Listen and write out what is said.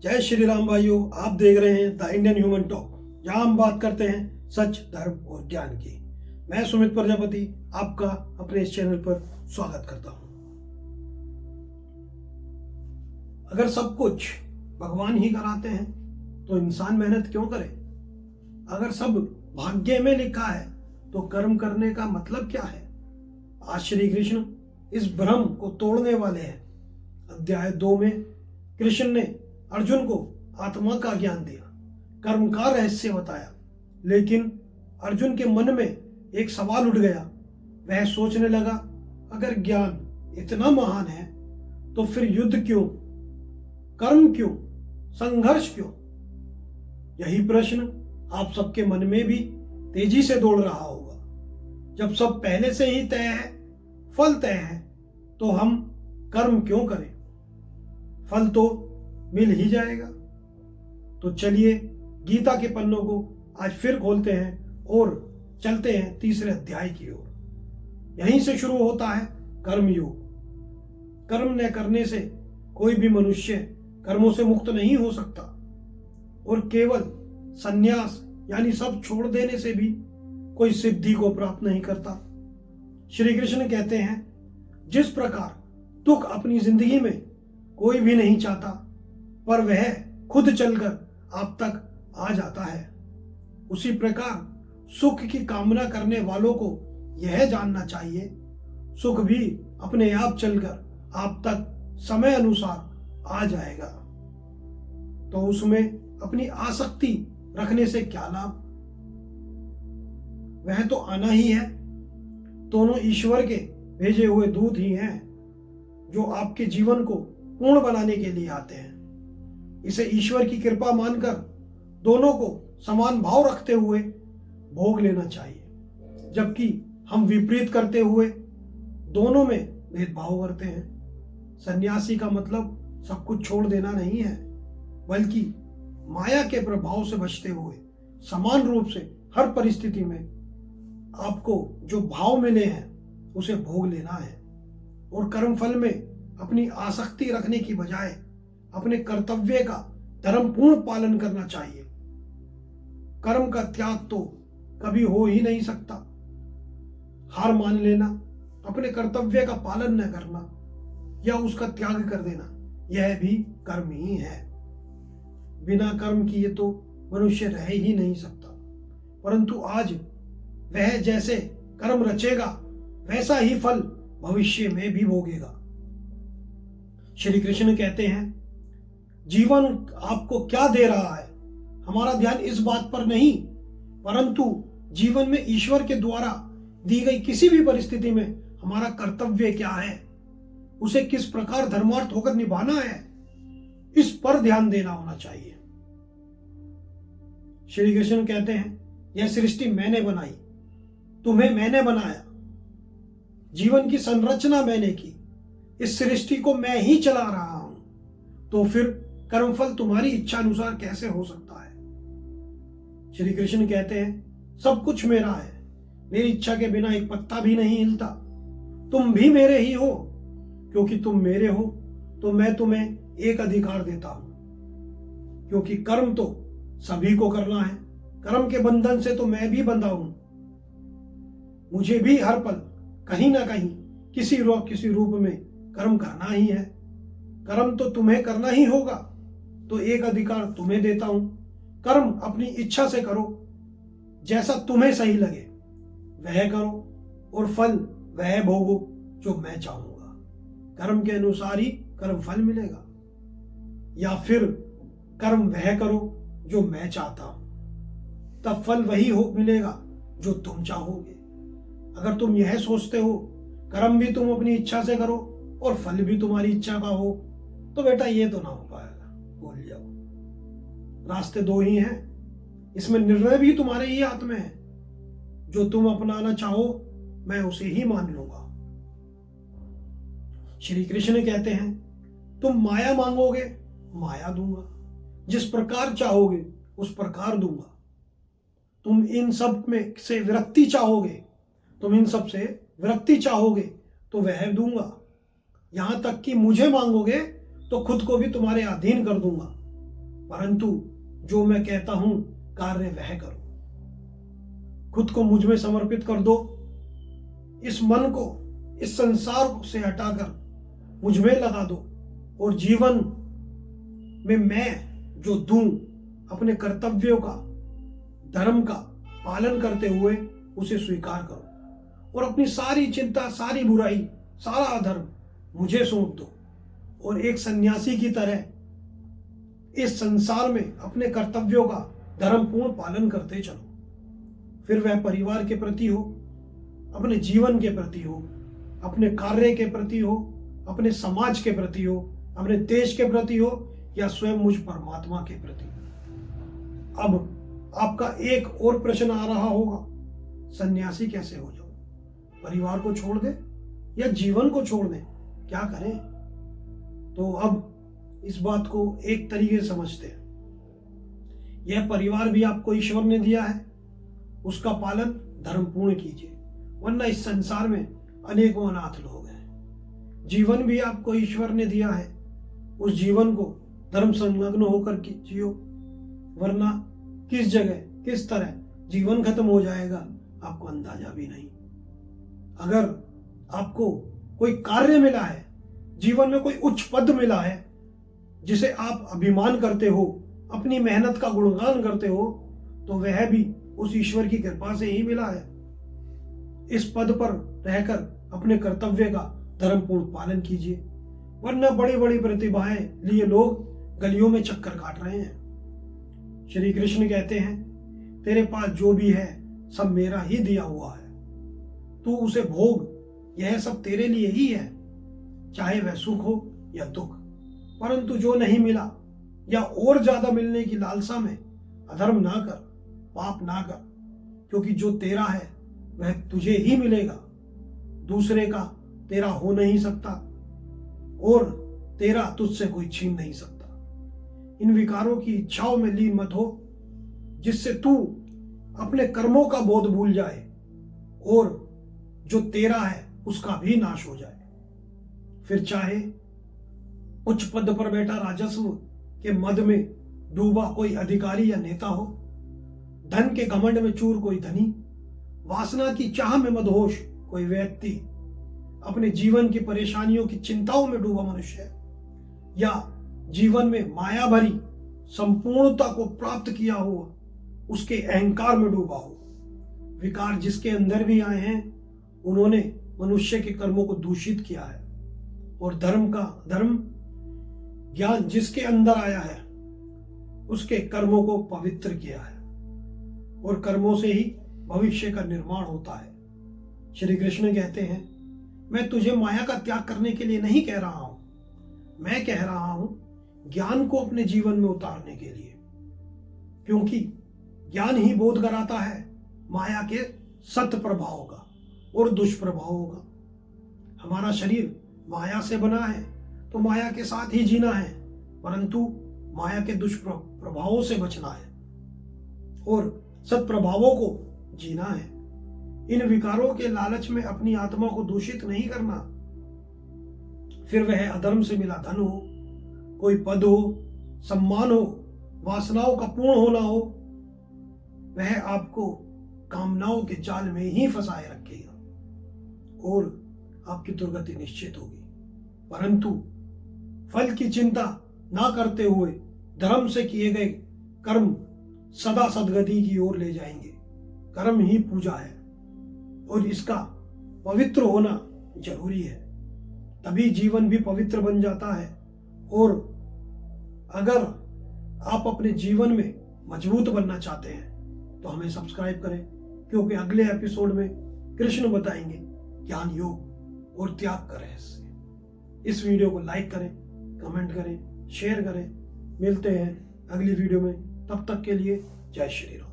जय श्री राम भाइयों, आप देख रहे हैं द इंडियन ह्यूमन टॉक, जहां हम बात करते हैं सच, धर्म और ज्ञान की। मैं सुमित प्रजापति आपका अपने इस चैनल पर स्वागत करता हूं। अगर सब कुछ भगवान ही कराते हैं तो इंसान मेहनत क्यों करे? अगर सब भाग्य में लिखा है तो कर्म करने का मतलब क्या है? आज श्री कृष्ण इस भ्रम को तोड़ने वाले हैं। अध्याय 2 में कृष्ण ने अर्जुन को आत्मा का ज्ञान दिया, कर्म का रहस्य बताया, लेकिन अर्जुन के मन में एक सवाल उठ गया। वह सोचने लगा, अगर ज्ञान इतना महान है तो फिर युद्ध क्यों, कर्म क्यों, संघर्ष क्यों? यही प्रश्न आप सबके मन में भी तेजी से दौड़ रहा होगा। जब सब पहले से ही तय है, फल तय है, तो हम कर्म क्यों करें? फल तो मिल ही जाएगा। तो चलिए गीता के पन्नों को आज फिर खोलते हैं और चलते हैं तीसरे अध्याय की ओर। यहीं से शुरू होता है कर्म योग। कर्म न करने से कोई भी मनुष्य कर्मों से मुक्त नहीं हो सकता, और केवल संन्यास यानी सब छोड़ देने से भी कोई सिद्धि को प्राप्त नहीं करता। श्री कृष्ण कहते हैं, जिस प्रकार दुख अपनी जिंदगी में कोई भी नहीं चाहता, पर वह खुद चलकर आप तक आ जाता है, उसी प्रकार सुख की कामना करने वालों को यह जानना चाहिए, सुख भी अपने आप चलकर आप तक समय अनुसार आ जाएगा। तो उसमें अपनी आसक्ति रखने से क्या लाभ? वह तो आना ही है। दोनों ईश्वर के भेजे हुए दूत ही हैं जो आपके जीवन को पूर्ण बनाने के लिए आते हैं। इसे ईश्वर की कृपा मानकर दोनों को समान भाव रखते हुए भोग लेना चाहिए, जबकि हम विपरीत करते हुए दोनों में भेदभाव करते हैं। सन्यासी का मतलब सब कुछ छोड़ देना नहीं है, बल्कि माया के प्रभाव से बचते हुए समान रूप से हर परिस्थिति में आपको जो भाव मिले हैं उसे भोग लेना है। और कर्मफल में अपनी आसक्ति रखने की बजाय अपने कर्तव्य का धर्मपूर्ण पालन करना चाहिए। कर्म का त्याग तो कभी हो ही नहीं सकता। हार मान लेना, अपने कर्तव्य का पालन न करना या उसका त्याग कर देना, यह भी कर्म ही है। बिना कर्म किए तो मनुष्य रह ही नहीं सकता, परंतु आज वह जैसे कर्म रचेगा वैसा ही फल भविष्य में भी भोगेगा। श्री कृष्ण कहते हैं, जीवन आपको क्या दे रहा है, हमारा ध्यान इस बात पर नहीं, परंतु जीवन में ईश्वर के द्वारा दी गई किसी भी परिस्थिति में हमारा कर्तव्य क्या है, उसे किस प्रकार धर्मार्थ होकर निभाना है, इस पर ध्यान देना होना चाहिए। श्री कृष्ण कहते हैं, यह सृष्टि मैंने बनाई, तुम्हें मैंने बनाया, जीवन की संरचना मैंने की, इस सृष्टि को मैं ही चला रहा हूं, तो फिर कर्मफल तुम्हारी इच्छा अनुसार कैसे हो सकता है? श्री कृष्ण कहते हैं, सब कुछ मेरा है, मेरी इच्छा के बिना एक पत्ता भी नहीं हिलता। तुम भी मेरे ही हो, क्योंकि तुम मेरे हो तो मैं तुम्हें एक अधिकार देता हूं, क्योंकि कर्म तो सभी को करना है। कर्म के बंधन से तो मैं भी बंधा हूं, मुझे भी हर पल कहीं ना कहीं किसी रूप में कर्म करना ही है। कर्म तो तुम्हें करना ही होगा, तो एक अधिकार तुम्हें देता हूं, कर्म अपनी इच्छा से करो, जैसा तुम्हें सही लगे वह करो, और फल वह भोगो जो मैं चाहूंगा। कर्म के अनुसार ही कर्म फल मिलेगा, या फिर कर्म वह करो जो मैं चाहता हूं, तब फल वही हो मिलेगा जो तुम चाहोगे। अगर तुम यह सोचते हो कर्म भी तुम अपनी इच्छा से करो और फल भी तुम्हारी इच्छा का हो, तो बेटा ये तो ना हो पाएगा, भूल जाओ। रास्ते दो ही हैं, इसमें निर्णय भी तुम्हारे ही हाथ में है। जो तुम अपनाना चाहो मैं उसे ही मान लूंगा। श्री कृष्ण कहते हैं, तुम माया मांगोगे, माया दूंगा, जिस प्रकार चाहोगे उस प्रकार दूंगा। तुम इन सब में से विरक्ति चाहोगे, तुम इन सब से विरक्ति चाहोगे तो वह दूंगा। यहां तक कि मुझे मांगोगे तो खुद को भी तुम्हारे अधीन कर दूंगा। परंतु जो मैं कहता हूं कार्य वह करो। खुद को मुझ में समर्पित कर दो। इस मन को, इस संसार से हटाकर मुझ में लगा दो और जीवन में मैं जो दूं अपने कर्तव्यों का, धर्म का पालन करते हुए उसे स्वीकार करो और अपनी सारी चिंता, सारी बुराई, सारा अधर्म मुझे सौंप दो और एक सन्यासी की तरह इस संसार में अपने कर्तव्यों का धर्मपूर्ण पालन करते चलो। फिर वह परिवार के प्रति हो, अपने जीवन के प्रति हो, अपने कार्य के प्रति हो, अपने समाज के प्रति हो, अपने देश के प्रति हो या स्वयं मुझ परमात्मा के प्रति। अब आपका एक और प्रश्न आ रहा होगा, सन्यासी कैसे हो जाऊं? परिवार को छोड़ दे या जीवन को छोड़ दे, क्या करें? तो अब इस बात को एक तरीके से समझते हैं। यह परिवार भी आपको ईश्वर ने दिया है, उसका पालन धर्मपूर्ण कीजिए, वरना इस संसार में अनेकों अनाथ लोग हैं। जीवन भी आपको ईश्वर ने दिया है, उस जीवन को धर्म संलग्न होकर जियो, वरना किस जगह किस तरह जीवन खत्म हो जाएगा आपको अंदाजा भी नहीं। अगर आपको कोई कार्य मिला है, जीवन में कोई उच्च पद मिला है जिसे आप अभिमान करते हो, अपनी मेहनत का गुणगान करते हो, तो वह भी उस ईश्वर की कृपा से ही मिला है। इस पद पर रहकर अपने कर्तव्य का धर्मपूर्ण पालन कीजिए, वरना बड़ी बड़ी प्रतिभाएं लिए लोग गलियों में चक्कर काट रहे हैं। श्री कृष्ण कहते हैं, तेरे पास जो भी है सब मेरा ही दिया हुआ है, तू उसे भोग, यह सब तेरे लिए ही है, चाहे वह सुख हो या दुख। परंतु जो नहीं मिला या और ज्यादा मिलने की लालसा में अधर्म ना कर, पाप ना कर, क्योंकि जो तेरा है वह तुझे ही मिलेगा, दूसरे का तेरा हो नहीं सकता और तेरा तुझसे कोई छीन नहीं सकता। इन विकारों की इच्छाओं में लीन मत हो, जिससे तू अपने कर्मों का बोध भूल जाए और जो तेरा है उसका भी नाश हो जाए। फिर चाहे उच्च पद पर बैठा राजस्व के मद में डूबा कोई अधिकारी या नेता हो, धन के घमंड में चूर कोई धनी, वासना की चाह में मदहोश कोई व्यक्ति, अपने जीवन की परेशानियों की चिंताओं में डूबा मनुष्य, या जीवन में माया भरी संपूर्णता को प्राप्त किया हुआ उसके अहंकार में डूबा हो। विकार जिसके अंदर भी आए हैं उन्होंने मनुष्य के कर्मों को दूषित किया है, और धर्म ज्ञान जिसके अंदर आया है उसके कर्मों को पवित्र किया है, और कर्मों से ही भविष्य का निर्माण होता है। श्री कृष्ण कहते हैं, मैं तुझे माया का त्याग करने के लिए नहीं कह रहा हूं, मैं कह रहा हूं ज्ञान को अपने जीवन में उतारने के लिए, क्योंकि ज्ञान ही बोध कराता है माया के सत प्रभावों का और दुष्प्रभावों का। हमारा शरीर माया से बना है तो माया के साथ ही जीना है, परंतु माया के दुष्प्रभावों से बचना है और सत्प्रभावों को जीना है। इन विकारों के लालच में अपनी आत्मा को दूषित नहीं करना। फिर वह अधर्म से मिला धन हो, कोई पद हो, सम्मान हो, वासनाओं का पूर्ण होना हो, वह आपको कामनाओं के जाल में ही फंसाए रखेगा और आपकी दुर्गति निश्चित होगी। परंतु फल की चिंता ना करते हुए धर्म से किए गए कर्म सदा सदगति की ओर ले जाएंगे। कर्म ही पूजा है और इसका पवित्र होना जरूरी है, तभी जीवन भी पवित्र बन जाता है। और अगर आप अपने जीवन में मजबूत बनना चाहते हैं तो हमें सब्सक्राइब करें, क्योंकि अगले एपिसोड में कृष्ण बताएंगे ज्ञान योग और त्याग का रहस्य। इस वीडियो को लाइक करें, कमेंट करें, शेयर करें। मिलते हैं अगली वीडियो में, तब तक के लिए जय श्री राम।